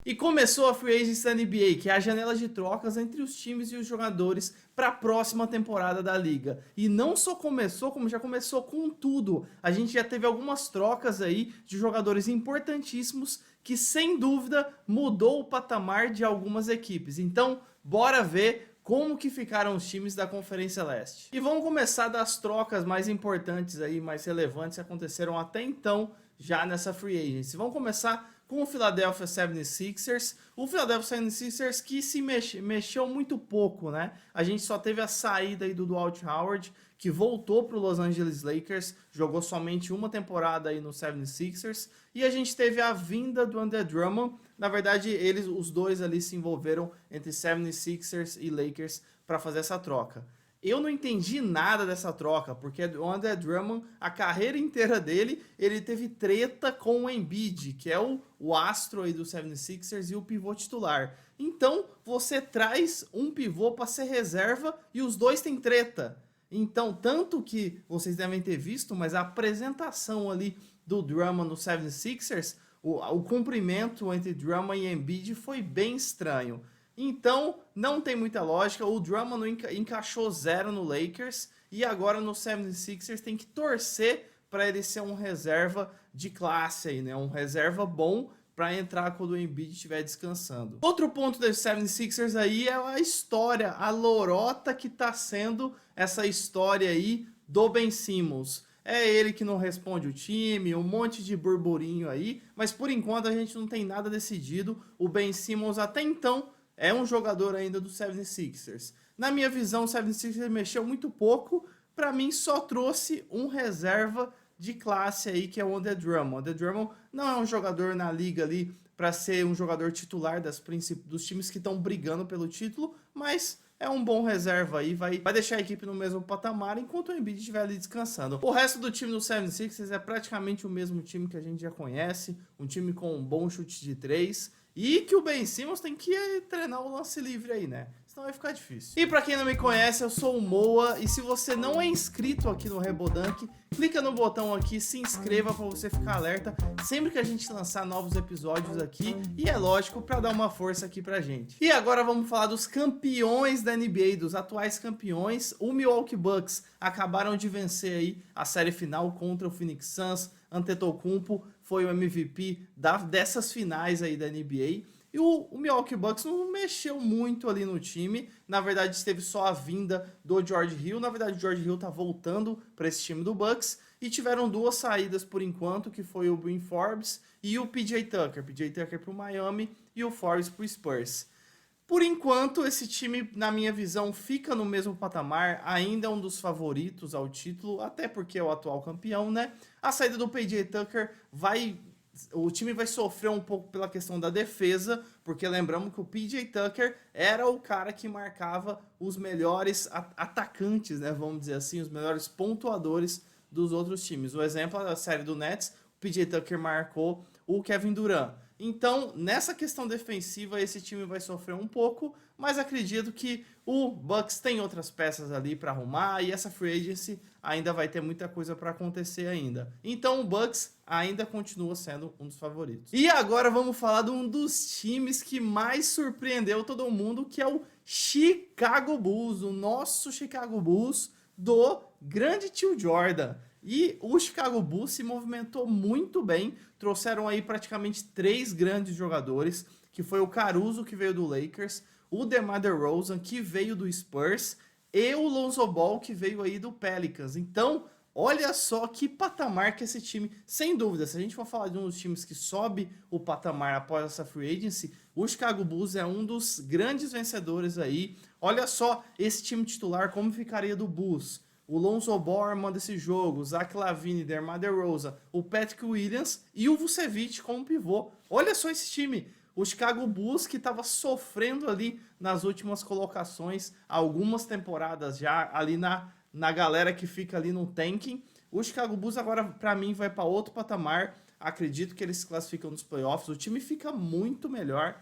E começou a Free Agency da NBA, que é a janela de trocas entre os times e os jogadores para a próxima temporada da liga. E não só começou, como já começou com tudo. A gente já teve algumas trocas aí de jogadores importantíssimos que, sem dúvida, mudou o patamar de algumas equipes. Então, bora ver como que ficaram os times da Conferência Leste. E vamos começar das trocas mais importantes aí, mais relevantes que aconteceram até então já nessa Free Agency. Vamos começar com o Philadelphia 76ers. O Philadelphia 76ers que se mexeu muito pouco, né? A gente só teve a saída aí do Dwight Howard, que voltou para o Los Angeles Lakers, jogou somente uma temporada aí no 76ers, e a gente teve a vinda do Andre Drummond. Na verdade, os dois ali se envolveram entre 76ers e Lakers para fazer essa troca. Eu não entendi nada dessa troca, porque o Andre Drummond, a carreira inteira dele, ele teve treta com o Embiid, que é o astro aí do 76ers e o pivô titular. Então, você traz um pivô para ser reserva e os dois têm treta. Então, tanto que vocês devem ter visto, mas a apresentação ali do Drummond no 76ers, o cumprimento entre Drummond e Embiid foi bem estranho. Então, não tem muita lógica. O Drummond encaixou zero no Lakers e agora no 76ers tem que torcer para ele ser um reserva de classe aí, né? Um reserva bom para entrar quando o Embiid estiver descansando. Outro ponto dos 76ers aí é a história, a lorota que está sendo essa história aí do Ben Simmons. É ele que não responde o time, um monte de burburinho aí, mas por enquanto a gente não tem nada decidido. O Ben Simmons até então é um jogador ainda do 76ers. Na minha visão, o 76ers mexeu muito pouco. Para mim, só trouxe um reserva de classe aí, que é o Andre Drummond. O Andre Drummond não é um jogador na liga ali para ser um jogador titular dos times que estão brigando pelo título, mas é um bom reserva aí, vai deixar a equipe no mesmo patamar enquanto o Embiid estiver ali descansando. O resto do time do 76ers é praticamente o mesmo time que a gente já conhece, um time com um bom chute de 3, e que o Ben Simmons tem que treinar o lance livre aí, né? Senão vai ficar difícil. E pra quem não me conhece, eu sou o Moa, e se você não é inscrito aqui no Rebodank, clica no botão aqui, se inscreva para você ficar alerta sempre que a gente lançar novos episódios aqui, e é lógico, para dar uma força aqui pra gente. E agora vamos falar dos campeões da NBA, dos atuais campeões. O Milwaukee Bucks acabaram de vencer aí a série final contra o Phoenix Suns. Antetokounmpo foi o MVP dessas finais aí da NBA. E o Milwaukee Bucks não mexeu muito ali no time. Na verdade, teve só a vinda do George Hill. Na verdade, o George Hill tá voltando para esse time do Bucks. E tiveram duas saídas por enquanto, que foi o Bryn Forbes e o PJ Tucker. PJ Tucker para o Miami e o Forbes para o Spurs. Por enquanto, esse time, na minha visão, fica no mesmo patamar, ainda é um dos favoritos ao título, até porque é o atual campeão, né? A saída do PJ Tucker o time vai sofrer um pouco pela questão da defesa, porque lembramos que o PJ Tucker era o cara que marcava os melhores atacantes, né? Vamos dizer assim, os melhores pontuadores dos outros times. O exemplo da série do Nets, o PJ Tucker marcou o Kevin Durant. Então, nessa questão defensiva, esse time vai sofrer um pouco, mas acredito que o Bucks tem outras peças ali para arrumar e essa free agency ainda vai ter muita coisa para acontecer ainda. Então, o Bucks ainda continua sendo um dos favoritos. E agora vamos falar de um dos times que mais surpreendeu todo mundo, que é o Chicago Bulls, o nosso Chicago Bulls do grande tio Jordan. E o Chicago Bulls se movimentou muito bem, trouxeram aí praticamente 3 grandes jogadores, que foi o Caruso, que veio do Lakers, o DeMar DeRozan, que veio do Spurs, e o Lonzo Ball, que veio aí do Pelicans. Então, olha só que patamar que esse time, sem dúvida, se a gente for falar de um dos times que sobe o patamar após essa free agency, o Chicago Bulls é um dos grandes vencedores aí. Olha só esse time titular, como ficaria do Bulls. O Lonzo Ball armando esse jogo, o Zach LaVine, DeMar DeRozan, o Patrick Williams e o Vucevic como pivô. Olha só esse time. O Chicago Bulls que estava sofrendo ali nas últimas colocações, algumas temporadas já ali na galera que fica ali no tanking. O Chicago Bulls agora, para mim, vai para outro patamar. Acredito que eles se classificam nos playoffs. O time fica muito melhor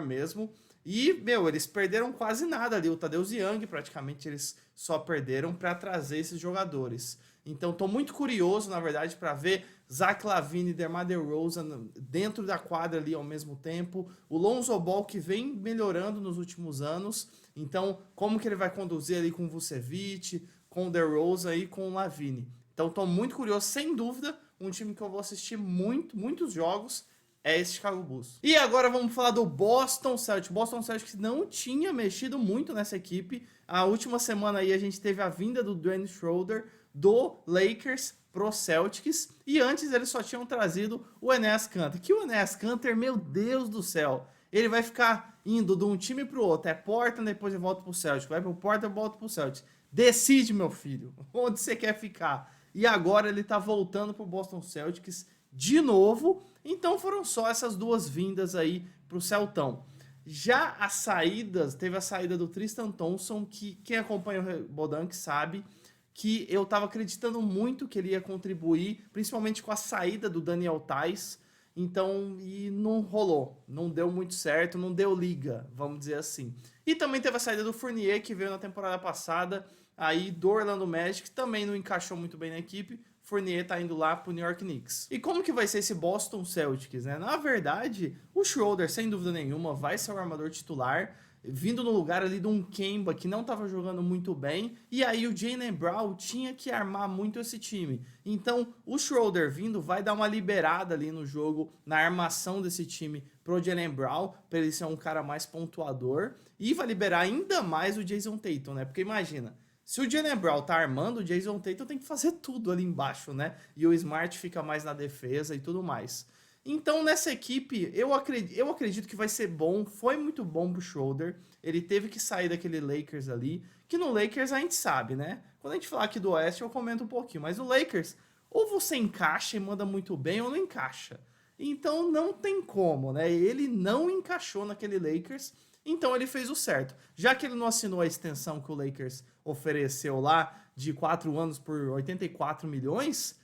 mesmo. E, eles perderam quase nada ali. O Tadeusz Young, praticamente, eles só perderam para trazer esses jogadores. Então, estou muito curioso, na verdade, para ver Zach LaVine e DeMar DeRozan dentro da quadra ali ao mesmo tempo, o Lonzo Ball que vem melhorando nos últimos anos, então como que ele vai conduzir ali com o Vucevic, com o DeRozan e com o LaVine. Então estou muito curioso, sem dúvida, um time que eu vou assistir muitos jogos é esse Chicago Bulls. E agora vamos falar do Boston Celtics. Boston Celtics não tinha mexido muito nessa equipe. A última semana aí a gente teve a vinda do Dennis Schroeder do Lakers pro Celtics. E antes eles só tinham trazido o Enes Kanter. Que o Enes Kanter, meu Deus do céu, ele vai ficar indo de um time pro outro. É Portland, depois ele volta pro Celtics. Vai pro Portland, volta pro Celtics. Decide, meu filho, onde você quer ficar. E agora ele tá voltando pro Boston Celtics de novo. Então foram só essas duas vindas aí pro Celtão. Já as saídas, teve a saída do Tristan Thompson, que quem acompanha o Rebodank sabe que eu tava acreditando muito que ele ia contribuir, principalmente com a saída do Daniel Theis. Então, e não rolou, não deu muito certo, não deu liga, vamos dizer assim. E também teve a saída do Fournier, que veio na temporada passada, aí do Orlando Magic, também não encaixou muito bem na equipe. Fournier tá indo lá pro New York Knicks. E como que vai ser esse Boston Celtics, né? Na verdade, o Schroeder, sem dúvida nenhuma, vai ser o armador titular, vindo no lugar ali de um Kemba que não estava jogando muito bem, e aí o Jaylen Brown tinha que armar muito esse time. Então, o Schroeder vindo vai dar uma liberada ali no jogo, na armação desse time pro Jaylen Brown, para ele ser um cara mais pontuador, e vai liberar ainda mais o Jason Tatum, né? Porque imagina, se o Jaylen Brown tá armando, o Jason Tatum tem que fazer tudo ali embaixo, né? E o Smart fica mais na defesa e tudo mais. Então, nessa equipe, eu acredito que vai ser bom. Foi muito bom pro Schroeder. Ele teve que sair daquele Lakers ali, que no Lakers a gente sabe, né? Quando a gente falar aqui do Oeste, eu comento um pouquinho. Mas o Lakers, ou você encaixa e manda muito bem, ou não encaixa. Então, não tem como, né? Ele não encaixou naquele Lakers, então ele fez o certo. Já que ele não assinou a extensão que o Lakers ofereceu lá, de 4 anos por 84 milhões...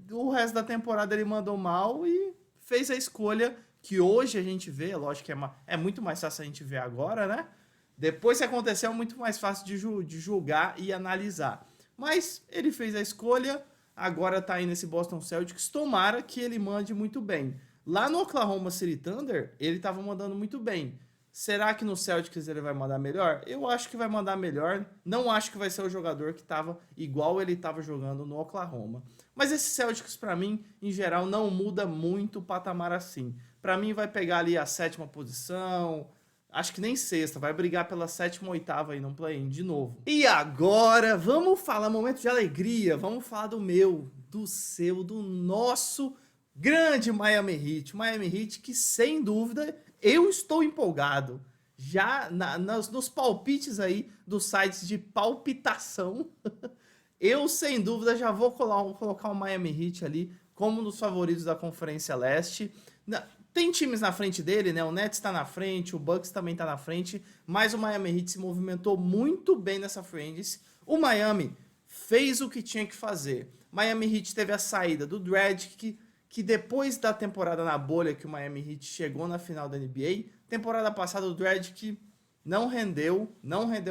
o resto da temporada ele mandou mal e fez a escolha que hoje a gente vê, lógico que é muito mais fácil a gente ver agora, né? Depois que aconteceu é muito mais fácil de julgar e analisar. Mas ele fez a escolha, agora tá aí nesse Boston Celtics, tomara que ele mande muito bem. Lá no Oklahoma City Thunder, ele tava mandando muito bem. Será que no Celtics ele vai mandar melhor? Eu acho que vai mandar melhor. Não acho que vai ser o jogador que estava igual ele estava jogando no Oklahoma. Mas esse Celtics, para mim, em geral, não muda muito o patamar assim. Para mim, vai pegar ali a 7ª posição. Acho que nem 6ª. Vai brigar pela 7ª ou 8ª aí no play-in de novo. E agora, vamos falar, momento de alegria. Vamos falar do meu, do seu, do nosso grande Miami Heat. Miami Heat que, sem dúvida... eu estou empolgado, já nos palpites aí dos sites de palpitação, eu sem dúvida já vou colocar o Miami Heat ali como um dos favoritos da Conferência Leste. Tem times na frente dele, né? O Nets está na frente, o Bucks também está na frente, mas o Miami Heat se movimentou muito bem nessa frente. O Miami fez o que tinha que fazer. Miami Heat teve a saída do Dragic, que depois da temporada na bolha que o Miami Heat chegou na final da NBA, temporada passada o Dragic não rendeu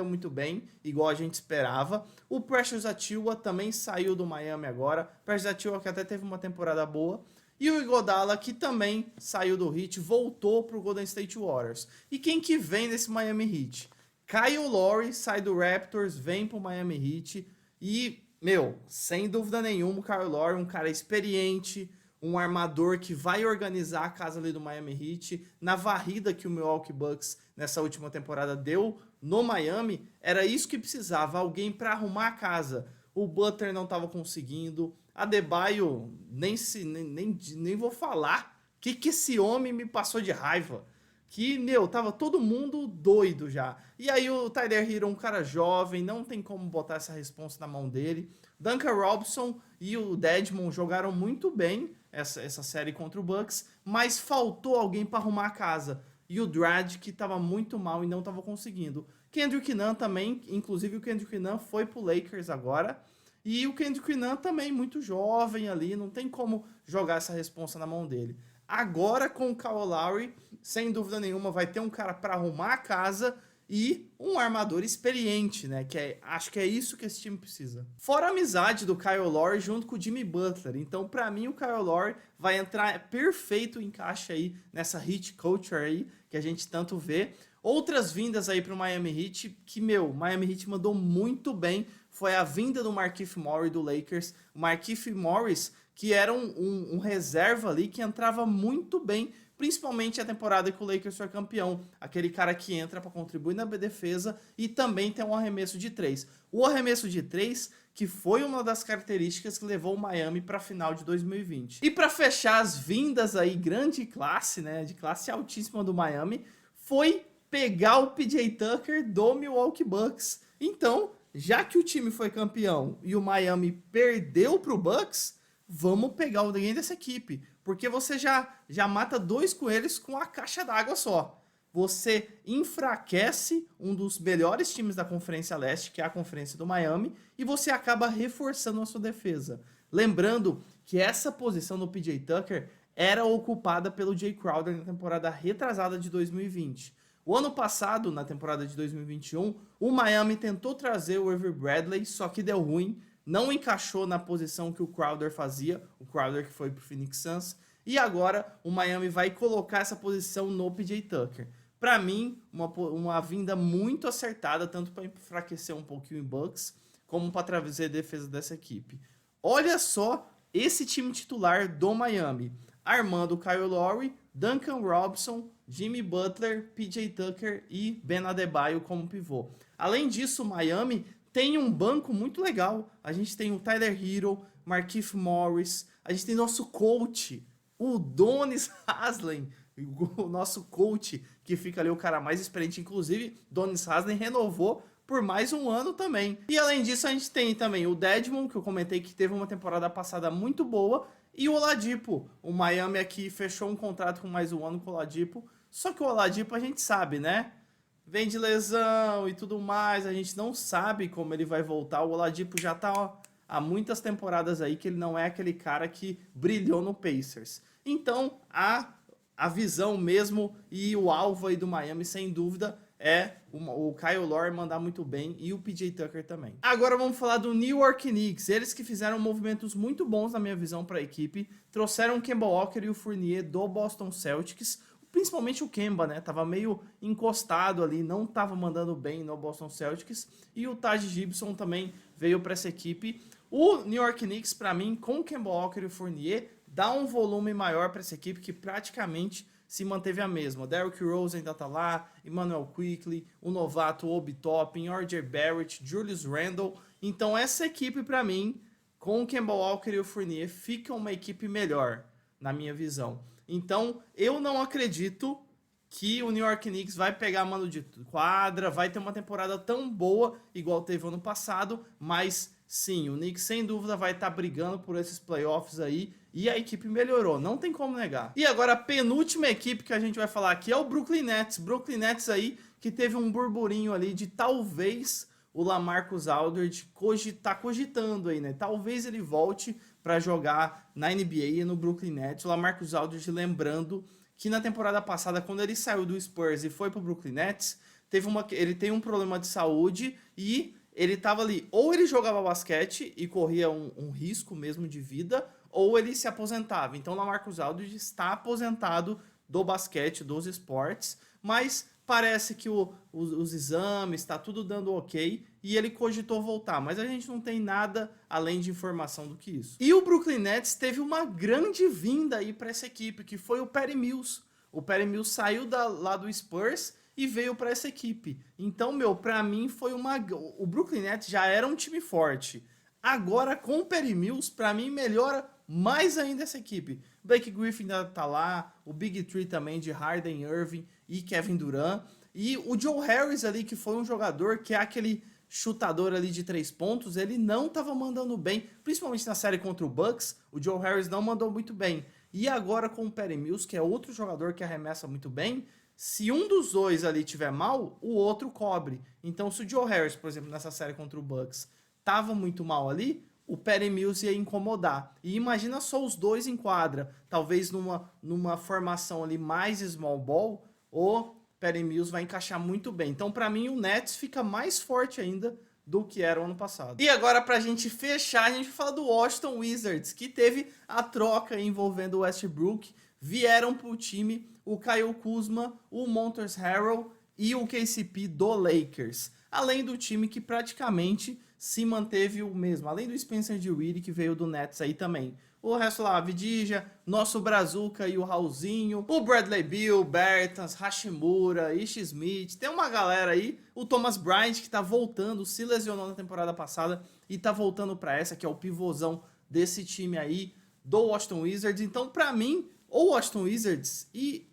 muito bem, igual a gente esperava. O Precious Achiuwa também saiu do Miami agora, Precious Achiuwa que até teve uma temporada boa, e o Iguodala que também saiu do Heat, voltou pro Golden State Warriors. E quem que vem nesse Miami Heat? Kyle Lowry sai do Raptors, vem pro Miami Heat, e, meu, sem dúvida nenhuma, o Kyle Lowry, um cara experiente, um armador que vai organizar a casa ali do Miami Heat. Na varrida que o Milwaukee Bucks nessa última temporada deu no Miami, era isso que precisava, alguém para arrumar a casa. O Butler não estava conseguindo, Adebayo, nem vou falar que esse homem me passou de raiva. Que, meu, tava todo mundo doido já. E aí o Tyler Hero, um cara jovem, não tem como botar essa responsa na mão dele. Duncan Robinson e o Dedmon jogaram muito bem essa série contra o Bucks, mas faltou alguém para arrumar a casa. E o Dragic estava muito mal e não estava conseguindo. Kendrick Nunn também, inclusive o Kendrick Nunn foi pro Lakers agora. E o Kendrick Nunn também muito jovem ali, não tem como jogar essa responsa na mão dele. Agora com o Kyle Lowry, sem dúvida nenhuma, vai ter um cara para arrumar a casa e um armador experiente, né? Acho que é isso que esse time precisa. Fora a amizade do Kyle Lowry junto com o Jimmy Butler. Então, para mim, o Kyle Lowry vai entrar perfeito, encaixe aí nessa Heat culture aí que a gente tanto vê. Outras vindas aí para o Miami Heat, que, Miami Heat mandou muito bem, foi a vinda do Markieff Morris do Lakers. O Markieff Morris, que era um reserva ali, que entrava muito bem, principalmente a temporada que o Lakers foi campeão. Aquele cara que entra para contribuir na defesa e também tem um arremesso de 3. O arremesso de 3, que foi uma das características que levou o Miami para a final de 2020. E para fechar as vindas aí, grande classe, né, de classe altíssima do Miami, foi pegar o PJ Tucker do Milwaukee Bucks. Então, já que o time foi campeão e o Miami perdeu para o Bucks, vamos pegar alguém dessa equipe, porque você já mata 2 coelhos com a caixa d'água só. Você enfraquece um dos melhores times da Conferência Leste, que é a Conferência do Miami, e você acaba reforçando a sua defesa. Lembrando que essa posição do PJ Tucker era ocupada pelo Jay Crowder na temporada retrasada de 2020. O ano passado, na temporada de 2021, o Miami tentou trazer o Avery Bradley, só que deu ruim, não encaixou na posição que o Crowder fazia, o Crowder que foi pro Phoenix Suns, e agora o Miami vai colocar essa posição no PJ Tucker. Para mim, uma vinda muito acertada, tanto para enfraquecer um pouquinho o Bucks, como para trazer a defesa dessa equipe. Olha só esse time titular do Miami, armando Kyle Lowry, Duncan Robinson, Jimmy Butler, PJ Tucker e Ben Adebayo como pivô. Além disso, o Miami tem um banco muito legal. A gente tem o Tyler Herro, Markieff Morris, a gente tem nosso coach, o Donis Haslem, o nosso coach, que fica ali o cara mais experiente. Inclusive, Donis Haslem renovou por mais um ano também. E além disso, a gente tem também o Dedmon, que eu comentei que teve uma temporada passada muito boa, e o Oladipo. O Miami aqui fechou um contrato com mais um ano com o Oladipo, só que o Oladipo a gente sabe, né? Vem de lesão e tudo mais, a gente não sabe como ele vai voltar. O Oladipo já tá há muitas temporadas aí que ele não é aquele cara que brilhou no Pacers. Então, a visão mesmo e o alvo aí do Miami, sem dúvida, é o Kyle Lowry mandar muito bem e o PJ Tucker também. Agora vamos falar do New York Knicks. Eles que fizeram movimentos muito bons na minha visão para a equipe. Trouxeram o Kemba Walker e o Fournier do Boston Celtics. Principalmente o Kemba, né? Tava meio encostado ali, não tava mandando bem no Boston Celtics. E o Taj Gibson também veio para essa equipe. O New York Knicks, para mim, com o Kemba Walker e o Fournier, dá um volume maior para essa equipe que praticamente se manteve a mesma. Derrick Rose ainda tá lá, Emmanuel Quickley, o novato Obi Toppin, R.J. Barrett, Julius Randle. Então essa equipe, para mim, com o Kemba Walker e o Fournier, fica uma equipe melhor, na minha visão. Então, eu não acredito que o New York Knicks vai pegar mano de quadra, vai ter uma temporada tão boa igual teve ano passado, mas sim, o Knicks sem dúvida vai estar brigando por esses playoffs aí e a equipe melhorou, não tem como negar. E agora a penúltima equipe que a gente vai falar aqui é o Brooklyn Nets. Brooklyn Nets aí que teve um burburinho ali de talvez o LaMarcus Aldridge tá cogitando aí, né? Talvez ele volte para jogar na NBA e no Brooklyn Nets. O LaMarcus Aldridge, lembrando que na temporada passada, quando ele saiu do Spurs e foi pro Brooklyn Nets, ele tem um problema de saúde e ele tava ali, ou ele jogava basquete e corria um risco mesmo de vida, ou ele se aposentava. Então o LaMarcus Aldridge está aposentado do basquete, dos esportes, mas parece que os exames, está tudo dando ok, e ele cogitou voltar, mas a gente não tem nada além de informação do que isso. E o Brooklyn Nets teve uma grande vinda aí para essa equipe, que foi o Patty Mills. O Patty Mills saiu lá do Spurs e veio para essa equipe. Então, para mim foi o Brooklyn Nets já era um time forte. Agora, com o Patty Mills, para mim melhora mais ainda essa equipe. Blake Griffin ainda tá lá, o Big Three também de Harden, Irving e Kevin Durant. E o Joe Harris ali, que foi um jogador que é aquele chutador ali de 3 pontos, ele não estava mandando bem, principalmente na série contra o Bucks, o Joe Harris não mandou muito bem. E agora com o Patty Mills, que é outro jogador que arremessa muito bem, se um dos dois ali tiver mal, o outro cobre. Então se o Joe Harris, por exemplo, nessa série contra o Bucks, tava muito mal ali, o Patty Mills ia incomodar. E imagina só os dois em quadra, talvez numa formação ali mais small ball, ou Patty Mills vai encaixar muito bem. Então, para mim, o Nets fica mais forte ainda do que era o ano passado. E agora, pra gente fechar, a gente vai falar do Washington Wizards, que teve a troca envolvendo o Westbrook. Vieram pro time o Kyle Kuzma, o Montrezl Harrell e o KCP do Lakers. Além do time que praticamente se manteve o mesmo. Além do Spencer Dinwiddie, que veio do Nets aí também. O resto lá, Vidija, nosso Brazuca e o Raulzinho, o Bradley Beal, Bertans, Hashimura, Ish Smith, tem uma galera aí, o Thomas Bryant que tá voltando, se lesionou na temporada passada e tá voltando pra essa, que é o pivôzão desse time aí, do Washington Wizards. Então, pra mim, o Washington Wizards, e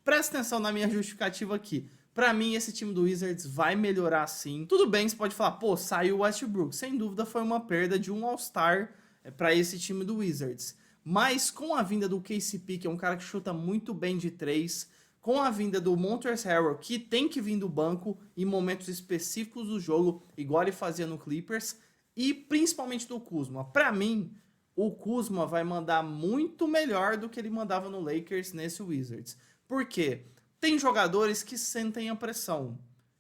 presta atenção na minha justificativa aqui, pra mim esse time do Wizards vai melhorar sim. Tudo bem, você pode falar, pô, saiu o Westbrook, sem dúvida foi uma perda de um All-Star para esse time do Wizards. Mas com a vinda do KCP, que é um cara que chuta muito bem de 3, com a vinda do Montrezl Harrell, que tem que vir do banco em momentos específicos do jogo, igual ele fazia no Clippers, e principalmente do Kuzma. Para mim, o Kuzma vai mandar muito melhor do que ele mandava no Lakers nesse Wizards. Por quê? Tem jogadores que sentem a pressão,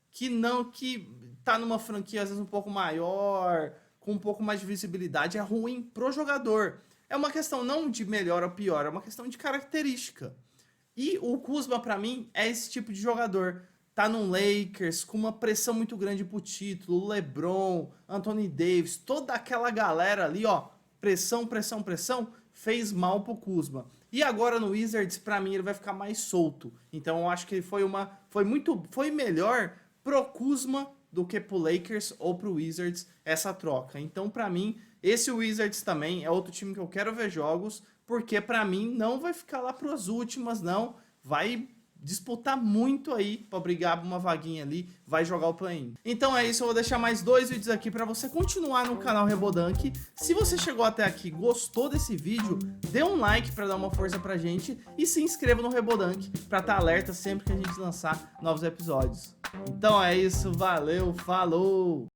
que tá numa franquia às vezes um pouco maior, com um pouco mais de visibilidade, é ruim pro jogador. É uma questão não de melhor ou pior, é uma questão de característica. E o Kuzma, pra mim, é esse tipo de jogador. Tá num Lakers, com uma pressão muito grande pro título, LeBron, Anthony Davis, toda aquela galera ali, ó, pressão, pressão, pressão, fez mal pro Kuzma. E agora no Wizards, pra mim, ele vai ficar mais solto. Então eu acho que foi melhor pro Kuzma do que pro Lakers ou pro Wizards essa troca. Então, pra mim, esse Wizards também é outro time que eu quero ver jogos, porque pra mim não vai ficar lá pras últimas, não. Vai disputar muito aí pra brigar por uma vaguinha ali, vai jogar o play-in. Então é isso, eu vou deixar mais 2 vídeos aqui pra você continuar no canal Rebodank. Se você chegou até aqui, gostou desse vídeo, dê um like pra dar uma força pra gente e se inscreva no Rebodank pra estar alerta sempre que a gente lançar novos episódios. Então é isso, valeu, falou!